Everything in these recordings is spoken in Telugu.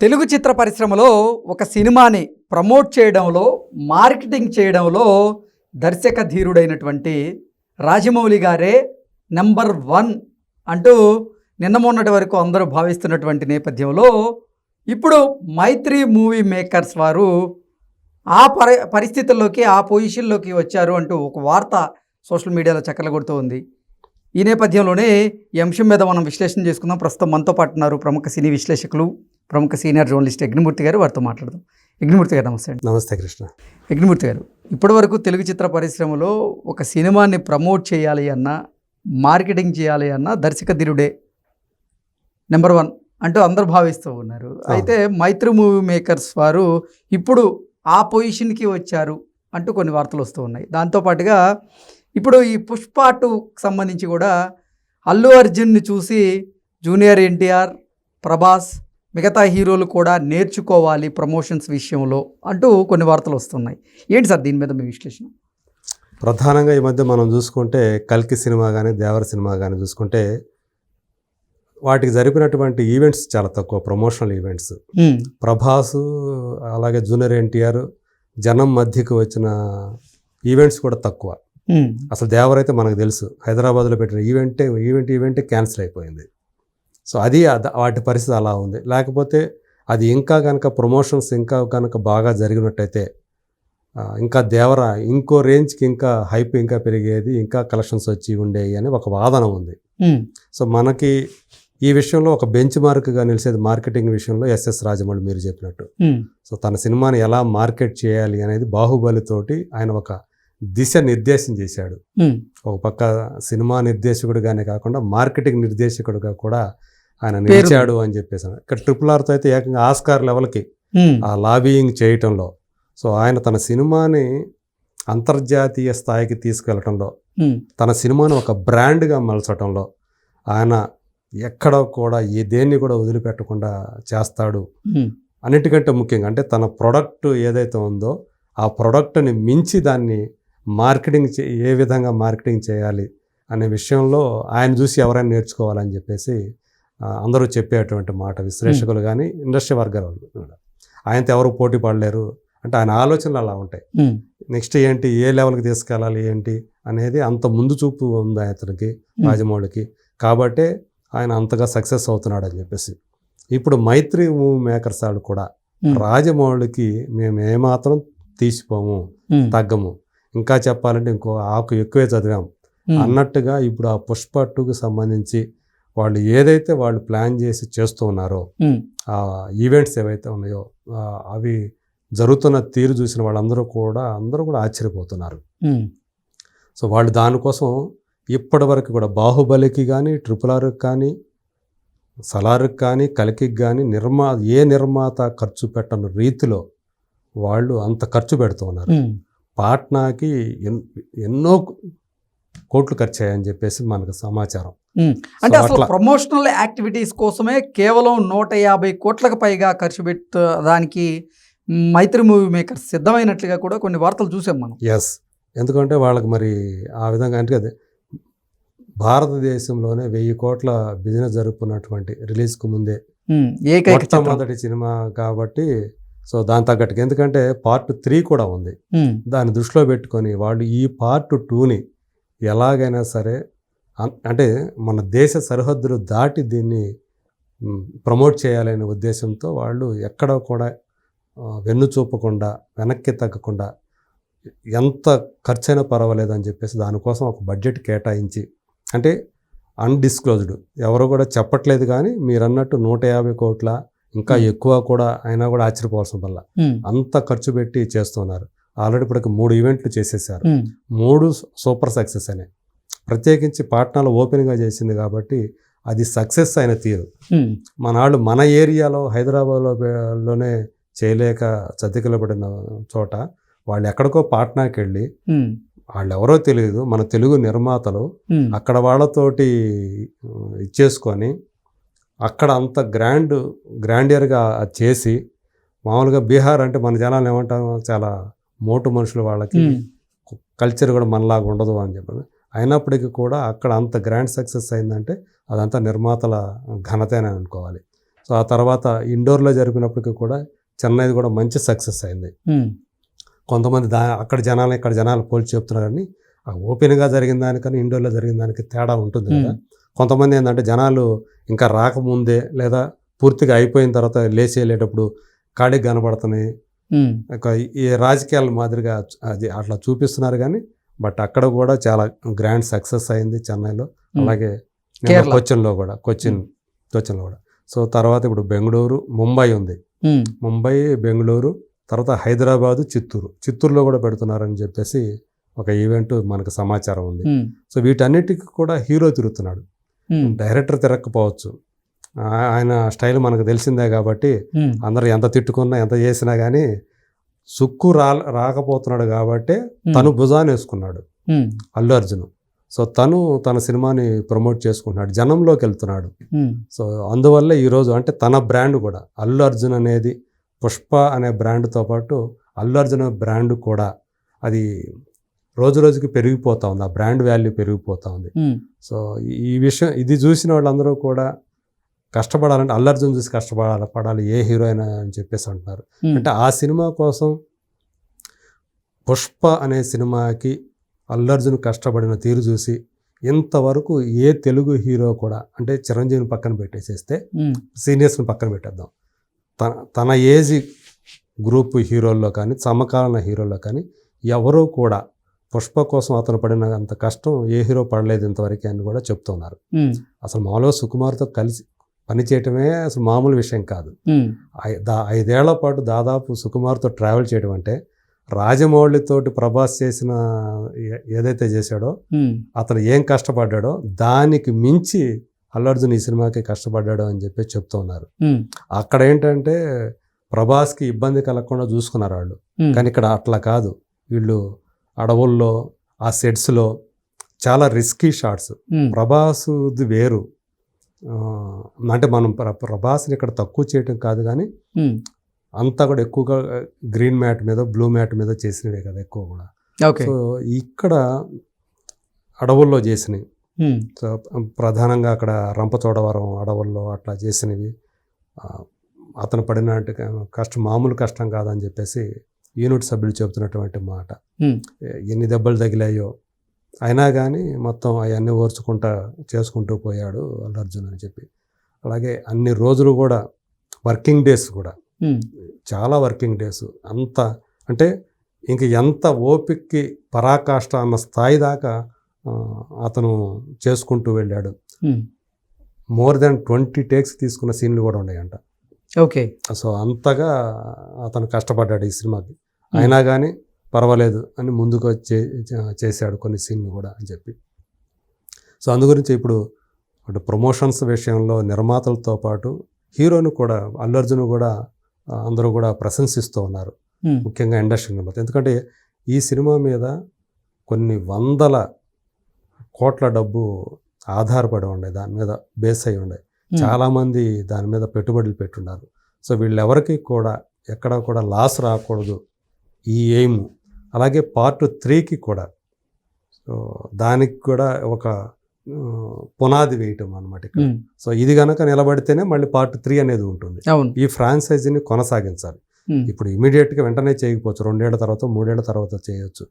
తెలుగు చిత్ర పరిశ్రమలో ఒక సినిమాని ప్రమోట్ చేయడంలో, మార్కెటింగ్ చేయడంలో దర్శక ధీరుడైనటువంటి రాజమౌళి గారే నెంబర్ 1 అంటూ నిన్న మొన్నటి వరకు అందరూ భావిస్తున్నటువంటి నేపథ్యంలో ఇప్పుడు మైత్రి మూవీ మేకర్స్ వారు ఆ పరిస్థితుల్లోకి, ఆ పొజిషన్లోకి వచ్చారు అంటూ ఒక వార్త సోషల్ మీడియాలో చక్కర్లు ఉంది. ఈ నేపథ్యంలోనే ఈ అంశం మీద మనం విశ్లేషణ చేసుకుందాం. ప్రస్తుతం మనతో పాటు ఉన్నారు ప్రముఖ సినీ విశ్లేషకులు, ప్రముఖ సీనియర్ జర్నలిస్ట్ యజ్ఞమూర్తి గారు. వారితో మాట్లాడదాం. యజ్ఞమూర్తి గారు నమస్తే అండి. నమస్తే కృష్ణ. యజ్ఞమూర్తి గారు, ఇప్పటివరకు తెలుగు చిత్ర పరిశ్రమలో ఒక సినిమాని ప్రమోట్ చేయాలి అన్నా, మార్కెటింగ్ చేయాలి అన్నా దర్శక ధీరుడే నెంబర్ 1 అంటూ అందరూ భావిస్తూ ఉన్నారు. అయితే మైత్రి మూవీ మేకర్స్ వారు ఇప్పుడు ఆ పొజిషన్కి వచ్చారు అంటూ కొన్ని వార్తలు వస్తూ ఉన్నాయి. దాంతోపాటుగా ఇప్పుడు ఈ పుష్ప 2 సంబంధించి కూడా అల్లు అర్జున్ని చూసి జూనియర్ ఎన్టీఆర్, ప్రభాస్, మిగతా హీరోలు కూడా నేర్చుకోవాలి ప్రమోషన్స్ విషయంలో అంటూ కొన్ని వార్తలు వస్తున్నాయి. ఏంటి సార్ దీని మీద మీ విశ్లేషణ? ప్రధానంగా ఈ మధ్య మనం చూసుకుంటే కల్కి సినిమా కానీ, దేవర సినిమా కానీ చూసుకుంటే వాటికి జరిపినటువంటి ఈవెంట్స్ చాలా తక్కువ, ప్రమోషనల్ ఈవెంట్స్. ప్రభాస్ అలాగే జూనియర్ ఎన్టీఆర్ జనం మధ్యకు వచ్చిన ఈవెంట్స్ కూడా తక్కువ. అసలు దేవర అయితే మనకు తెలుసు, హైదరాబాద్లో పెట్టిన ఈవెంటే క్యాన్సిల్ అయిపోయింది. సో అది వాటి పరిస్థితి అలా ఉంది. లేకపోతే అది ఇంకా కనుక ప్రమోషన్స్ ఇంకా కనుక బాగా జరిగినట్టయితే ఇంకా దేవర ఇంకో రేంజ్కి ఇంకా హైప్ ఇంకా పెరిగేది, ఇంకా కలెక్షన్స్ వచ్చి ఉండేవి అని ఒక వాదన ఉంది. సో మనకి ఈ విషయంలో ఒక బెంచ్ మార్క్గా నిలిచేది మార్కెటింగ్ విషయంలో ఎస్ఎస్ రాజమౌళి మీరు చెప్పినట్టు. సో తన సినిమాని ఎలా మార్కెట్ చేయాలి అనేది బాహుబలితోటి ఆయన ఒక దిశ నిర్దేశం చేశాడు. ఒక పక్క సినిమా నిర్దేశకుడిగానే కాకుండా మార్కెటింగ్ నిర్దేశకుడిగా కూడా ఆయన నిలిచాడు అని చెప్పేసి. ఇక్కడ RRRతో అయితే ఏకంగా ఆస్కార్ లెవెల్కి ఆ లాబీయింగ్ చేయటంలో, సో ఆయన తన సినిమాని అంతర్జాతీయ స్థాయికి తీసుకెళ్లటంలో, తన సినిమాని ఒక బ్రాండ్గా మలచటంలో ఆయన ఎక్కడ కూడా దేన్ని కూడా వదిలిపెట్టకుండా చేస్తాడు. అన్నిటికంటే ముఖ్యంగా అంటే తన ప్రొడక్ట్ ఏదైతే ఉందో ఆ ప్రొడక్ట్ని మించి దాన్ని ఏ విధంగా మార్కెటింగ్ చేయాలి అనే విషయంలో ఆయన చూసి ఎవరైనా నేర్చుకోవాలని చెప్పేసి అందరూ చెప్పేటువంటి మాట, విశ్లేషకులు కానీ ఇండస్ట్రీ వర్గాలు. ఆయనతో ఎవరు పోటీ పడలేరు అంటే ఆయన ఆలోచనలు అలా ఉంటాయి. నెక్స్ట్ ఏంటి, ఏ లెవెల్కి తీసుకెళ్ళాలి ఏంటి అనేది అంత ముందు చూపు ఉంది అతనికి, రాజమౌళికి. కాబట్టే ఆయన అంతగా సక్సెస్ అవుతున్నాడు అని చెప్పేసి. ఇప్పుడు మైత్రి మూవీ మేకర్స్ వాళ్ళు కూడా రాజమౌళికి మేము ఏమాత్రం తీసిపోము, తగ్గము, ఇంకా చెప్పాలంటే ఇంకో ఆకు ఎక్కువే చదివాము అన్నట్టుగా ఇప్పుడు ఆ పుష్ప 2కి సంబంధించి వాళ్ళు ఏదైతే వాళ్ళు ప్లాన్ చేసి చేస్తూ ఉన్నారో ఆ ఈవెంట్స్ ఏవైతే ఉన్నాయో అవి జరుగుతున్న తీరు చూసిన వాళ్ళందరూ కూడా ఆశ్చర్యపోతున్నారు. సో వాళ్ళు దానికోసం ఇప్పటి వరకు కూడా బాహుబలికి కానీ, RRRకి కానీ, సలార్కి కానీ, కల్కికి కానీ ఏ నిర్మాత ఖర్చు పెట్టని రీతిలో వాళ్ళు అంత ఖర్చు పెడుతూ ఉన్నారు. పాట్నాకి ఎన్నో కోట్లు ఖర్చు అయ్యాయని చెప్పేసి మనకు సమాచారం. అంటే అసలు ప్రమోషనల్ యాక్టివిటీస్ కోసమే కేవలం 150 కోట్లకు పైగా ఖర్చు పెట్టడానికి మైత్రి మూవీ మేకర్స్ సిద్ధమైనట్లుగా కూడా కొన్ని వార్తలు చూసాం మనం. ఎస్, ఎందుకంటే వాళ్ళకి మరి ఆ విధంగా అంటే అదే భారతదేశంలోనే 1000 కోట్ల బిజినెస్ జరుపుకున్నటువంటి రిలీజ్కు ముందే మొట్టమొదటి సినిమా కాబట్టి, సో దాని తగ్గట్టుగా ఎందుకంటే పార్ట్ 3 కూడా ఉంది. దాన్ని దృష్టిలో పెట్టుకొని వాళ్ళు ఈ పార్ట్ 2ని ఎలాగైనా సరే అంటే మన దేశ సరిహద్దులు దాటి దీన్ని ప్రమోట్ చేయాలనే ఉద్దేశంతో వాళ్ళు ఎక్కడ కూడా వెన్ను చూపకుండా, వెనక్కి తగ్గకుండా ఎంత ఖర్చైనా పర్వాలేదు అని చెప్పేసి దానికోసం ఒక బడ్జెట్ కేటాయించి, అంటే అన్డిస్క్లోజ్డ్ ఎవరు కూడా చెప్పట్లేదు కానీ మీరు అన్నట్టు 150 కోట్ల ఇంకా ఎక్కువ కూడా అయినా కూడా ఆశ్చర్యపోవాల్సిన వల్ల అంత ఖర్చు పెట్టి చేస్తున్నారు. ఆల్రెడీ ఇప్పటికి 3 ఈవెంట్లు చేసేసారు. 3 సూపర్ సక్సెస్ అయినాయి. ప్రత్యేకించి పాట్నాలో ఓపెన్గా చేసింది కాబట్టి అది సక్సెస్ అయిన తీరు. మన ఏరియాలో హైదరాబాద్లోనే చేయలేక చతికిలబడిన చోట వాళ్ళు ఎక్కడికో పాట్నాకి వెళ్ళి, వాళ్ళు ఎవరో తెలియదు, మన తెలుగు నిర్మాతలు అక్కడ వాళ్ళతోటి ఇచ్చేసుకొని అక్కడ అంత గ్రాండియర్గా చేసి, మామూలుగా బీహార్ అంటే మన జనాలు ఏమంటారు, చాలా మోటు మనుషులు, వాళ్ళకి కల్చర్ కూడా మనలాగా ఉండదు అని చెప్పి. అయినప్పటికీ కూడా అక్కడ అంత గ్రాండ్ సక్సెస్ అయిందంటే అదంతా నిర్మాతల ఘనతనే అనుకోవాలి. సో ఆ తర్వాత ఇండోర్లో జరిపినప్పటికీ కూడా చెన్నైది కూడా మంచి సక్సెస్ అయింది. కొంతమంది అక్కడ జనాలు ఇక్కడ జనాలు పోల్చి చెప్తున్నారు, కానీ ఓపెన్గా జరిగిన దానికన్నా ఇండోర్లో జరిగిన దానికి తేడా ఉంటుంది కదా. కొంతమంది ఏంటంటే జనాలు ఇంకా రాకముందే లేదా పూర్తిగా అయిపోయిన తర్వాత లేచి వెళ్ళేటప్పుడు కాడికి కనబడుతున్నాయి, ఈ రాజకీయాల మాదిరిగా అది అట్లా చూపిస్తున్నారు. కానీ బట్ అక్కడ కూడా చాలా గ్రాండ్ సక్సెస్ అయింది చెన్నైలో, అలాగే కొచ్చిన్లో కూడా. సో తర్వాత ఇప్పుడు బెంగళూరు, ముంబై ఉంది, ముంబై, బెంగళూరు, తర్వాత హైదరాబాదు, చిత్తూరులో కూడా పెడుతున్నారని చెప్పేసి ఒక ఈవెంట్ మనకు సమాచారం ఉంది. సో వీటన్నిటికీ కూడా హీరో తిరుగుతున్నాడు, డైరెక్టర్ తిరగకపోవచ్చు. ఆయన స్టైల్ మనకు తెలిసిందే కాబట్టి అందరూ ఎంత తిట్టుకున్నా ఎంత చేసినా కానీ సుక్కు రాకపోతున్నాడు కాబట్టి తను భుజాన్ని వేసుకున్నాడు అల్లు అర్జున్. సో తను తన సినిమాని ప్రమోట్ చేసుకుంటున్నాడు, జనంలోకి వెళ్తున్నాడు. సో అందువల్ల ఈరోజు అంటే తన బ్రాండ్ కూడా అల్లు అర్జున్ అనేది పుష్ప అనే బ్రాండ్తో పాటు అల్లు అర్జున్ బ్రాండ్ కూడా అది రోజు రోజుకి పెరిగిపోతూ ఉంది, ఆ బ్రాండ్ వాల్యూ పెరిగిపోతూ ఉంది. సో ఈ విషయం ఇది చూసిన వాళ్ళందరూ కూడా కష్టపడాలంటే అల్లు అర్జున్ చూసి కష్టపడాలి ఏ హీరో అయినా అని చెప్పేసి అంటున్నారు. అంటే ఆ సినిమా కోసం పుష్ప అనే సినిమాకి అల్లు అర్జున్ కష్టపడిన తీరు చూసి ఇంతవరకు ఏ తెలుగు హీరో కూడా, అంటే చిరంజీవిని పక్కన పెట్టేసేస్తే సీనియర్స్ని పక్కన పెట్టేద్దాం, తన ఏజ్ గ్రూప్ హీరోల్లో కానీ సమకాలీన హీరోల్లో కానీ ఎవరూ కూడా పుష్ప కోసం అతను పడిన అంత కష్టం ఏ హీరో పడలేదు ఇంతవరకు అని కూడా చెప్తున్నారు. అసలు మామూలుగా సుకుమార్తో కలిసి పనిచేయటమే అసలు మామూలు విషయం కాదు. 5 ఏళ్ల పాటు దాదాపు సుకుమార్తో ట్రావెల్ చేయడం అంటే రాజమౌళితోటి ప్రభాస్ చేసిన ఏదైతే చేశాడో అతను ఏం కష్టపడ్డాడో దానికి మించి అల్లు అర్జున్ ఈ సినిమాకి కష్టపడ్డాడు అని చెప్పి చెప్తూ ఉన్నారు. అక్కడ ఏంటంటే ప్రభాస్కి ఇబ్బంది కలగకుండా చూసుకున్నారు వాళ్ళు, కానీ ఇక్కడ అట్లా కాదు. వీళ్ళు అడవుల్లో ఆ సెట్స్లో చాలా రిస్కీ షాట్స్, ప్రభాస్ది వేరు. అంటే మనం ప్రభాస్ని ఇక్కడ తక్కువ చేయటం కాదు, కానీ అంతా కూడా ఎక్కువగా గ్రీన్ మ్యాట్ మీద బ్లూ మ్యాట్ మీద చేసినవే కదా ఎక్కువ కూడా. సో ఇక్కడ అడవుల్లో చేసినవి, సో ప్రధానంగా అక్కడ రంపచోడవరం అడవుల్లో అట్లా చేసినవి అతను పడినట్టు కష్టం మామూలు కష్టం కాదని చెప్పేసి యూనిట్ సభ్యులు చెబుతున్నటువంటి మాట. ఎన్ని దెబ్బలు తగిలాయో అయినా కానీ మొత్తం అవన్నీ ఓర్చుకుంటా చేసుకుంటూ పోయాడు అల్లు అర్జున్ అని చెప్పి. అలాగే అన్ని రోజులు కూడా వర్కింగ్ డేస్ కూడా చాలా వర్కింగ్ డేస్, అంత అంటే ఇంక ఎంత ఓపికకి పరాకాష్ట అన్న స్థాయి దాకా అతను చేసుకుంటూ వెళ్ళాడు. మోర్ దెన్ 20 టేక్స్ తీసుకున్న సీన్లు కూడా ఉన్నాయంట. ఓకే. సో అంతగా అతను కష్టపడ్డాడు ఈ సినిమాకి, అయినా కానీ పర్వాలేదు అని ముందుకు చేశాడు కొన్ని సీన్లు కూడా అని చెప్పి. సో అందు గురించి ఇప్పుడు అంటే ప్రమోషన్స్ విషయంలో నిర్మాతలతో పాటు హీరోను కూడా అల్లు అర్జున్ కూడా అందరూ కూడా ప్రశంసిస్తూ ఉన్నారు, ముఖ్యంగా ఇండస్ట్రీ నిర్మాత. ఎందుకంటే ఈ సినిమా మీద కొన్ని 100 కోట్ల డబ్బు ఆధారపడి ఉండే, దాని మీద బేస్ అయి ఉండే, చాలామంది దాని మీద పెట్టుబడులు పెట్టున్నారు. సో వీళ్ళెవరికి కూడా ఎక్కడ కూడా లాస్ రాకూడదు ఈ ఎయిమ్. అలాగే పార్ట్ 3కి కూడా సో దానికి కూడా ఒక పునాది వేయటం అన్నమాట ఇక్కడ. సో ఇది కనుక నిలబడితేనే మళ్ళీ పార్ట్ 3 అనేది ఉంటుంది. ఈ ఫ్రాంచైజీని కొనసాగించాలి. ఇప్పుడు ఇమీడియట్గా వెంటనే చేయకపోవచ్చు, 2 ఏళ్ల తర్వాత 3 ఏళ్ల తర్వాత చేయొచ్చు,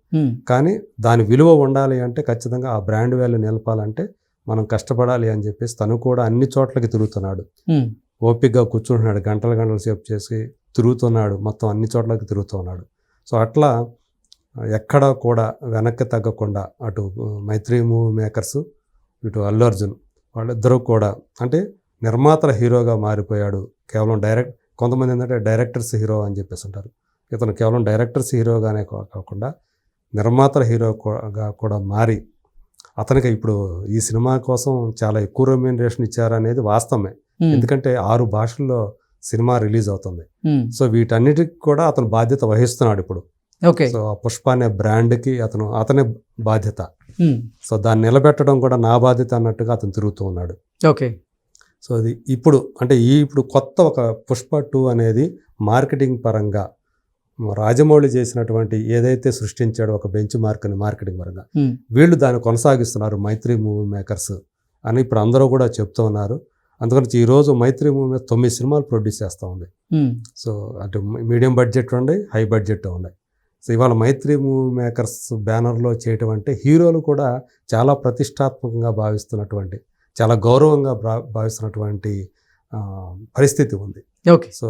కానీ దాని విలువ ఉండాలి అంటే ఖచ్చితంగా ఆ బ్రాండ్ వాల్యూ నిలపాలంటే మనం కష్టపడాలి అని చెప్పేసి తను కూడా అన్ని చోట్లకి తిరుగుతున్నాడు, ఓపికగా కూర్చుంటున్నాడు, గంటల సేపు చేసి తిరుగుతున్నాడు, మొత్తం అన్ని చోట్లకి తిరుగుతున్నాడు. సో అట్లా ఎక్కడా కూడా వెనక్కి తగ్గకుండా అటు మైత్రి మూవీ మేకర్స్ ఇటు అల్లు అర్జున్ వాళ్ళిద్దరూ కూడా అంటే నిర్మాతల హీరోగా మారిపోయాడు. కేవలం కొంతమంది ఏంటంటే డైరెక్టర్స్ హీరో అని చెప్పేసి ఉంటారు, ఇతను కేవలం డైరెక్టర్స్ హీరోగానే కాకుండా నిర్మాతల హీరోగా కూడా మారి అతనికి ఇప్పుడు ఈ సినిమా కోసం చాలా ఎక్కువ రెమ్యూనరేషన్ ఇచ్చారనేది వాస్తవమే. ఎందుకంటే 6 భాషల్లో సినిమా రిలీజ్ అవుతుంది. సో వీటన్నిటికి కూడా అతను బాధ్యత వహిస్తున్నాడు ఇప్పుడు. సో ఆ పుష్ప అనే బ్రాండ్కి అతనే బాధ్యత. సో దాన్ని నిలబెట్టడం కూడా నా బాధ్యత అన్నట్టుగా అతను తిరుగుతూ ఉన్నాడు. ఓకే. సో అది ఇప్పుడు అంటే ఇప్పుడు కొత్త ఒక పుష్ప 2 అనేది మార్కెటింగ్ పరంగా రాజమౌళి చేసినటువంటి ఏదైతే సృష్టించాడో ఒక బెంచ్ మార్క్ని మార్కెటింగ్ పరంగా వీళ్ళు దాన్ని కొనసాగిస్తున్నారు మైత్రి మూవీ మేకర్స్ అని ఇప్పుడు అందరూ కూడా చెప్తూ ఉన్నారు. అందుకని ఈరోజు మైత్రి మూవీ 9 సినిమాలు ప్రొడ్యూస్ చేస్తూ ఉంది. సో అటు మీడియం బడ్జెట్ ఉండే, హై బడ్జెట్ ఉన్నాయి. సో ఇవాళ మైత్రి మూవీ మేకర్స్ బ్యానర్లో చేయటం అంటే హీరోలు కూడా చాలా ప్రతిష్టాత్మకంగా భావిస్తున్నటువంటి, చాలా గౌరవంగా భావిస్తున్నటువంటి పరిస్థితి ఉంది. ఓకే. సో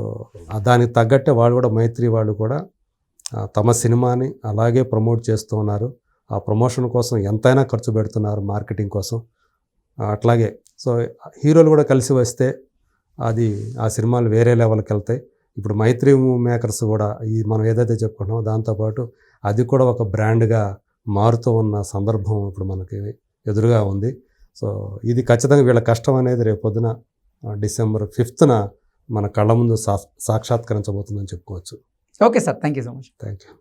దానికి తగ్గట్టే వాళ్ళు కూడా, మైత్రి వాళ్ళు కూడా తమ సినిమాని అలాగే ప్రమోట్ చేస్తూ ఉన్నారు. ఆ ప్రమోషన్ కోసం ఎంతైనా ఖర్చు పెడుతున్నారు, మార్కెటింగ్ కోసం. అట్లాగే సో హీరోలు కూడా కలిసి వస్తే అది ఆ సినిమాలు వేరే లెవెల్కి వెళ్తాయి. ఇప్పుడు మైత్రి మూవీ మేకర్స్ కూడా మనం ఏదైతే చెప్పుకుంటున్నామో దాంతోపాటు అది కూడా ఒక బ్రాండ్గా మారుతూ ఉన్న సందర్భం ఇప్పుడు మనకి ఎదురుగా ఉంది. సో ఇది ఖచ్చితంగా వీళ్ళ కష్టం అనేది రేపొద్దున December 5th మన కళ్ళ ముందు సాక్షాత్కరించబోతుందని చెప్పుకోవచ్చు. Okay sir, thank you so much. Thank you.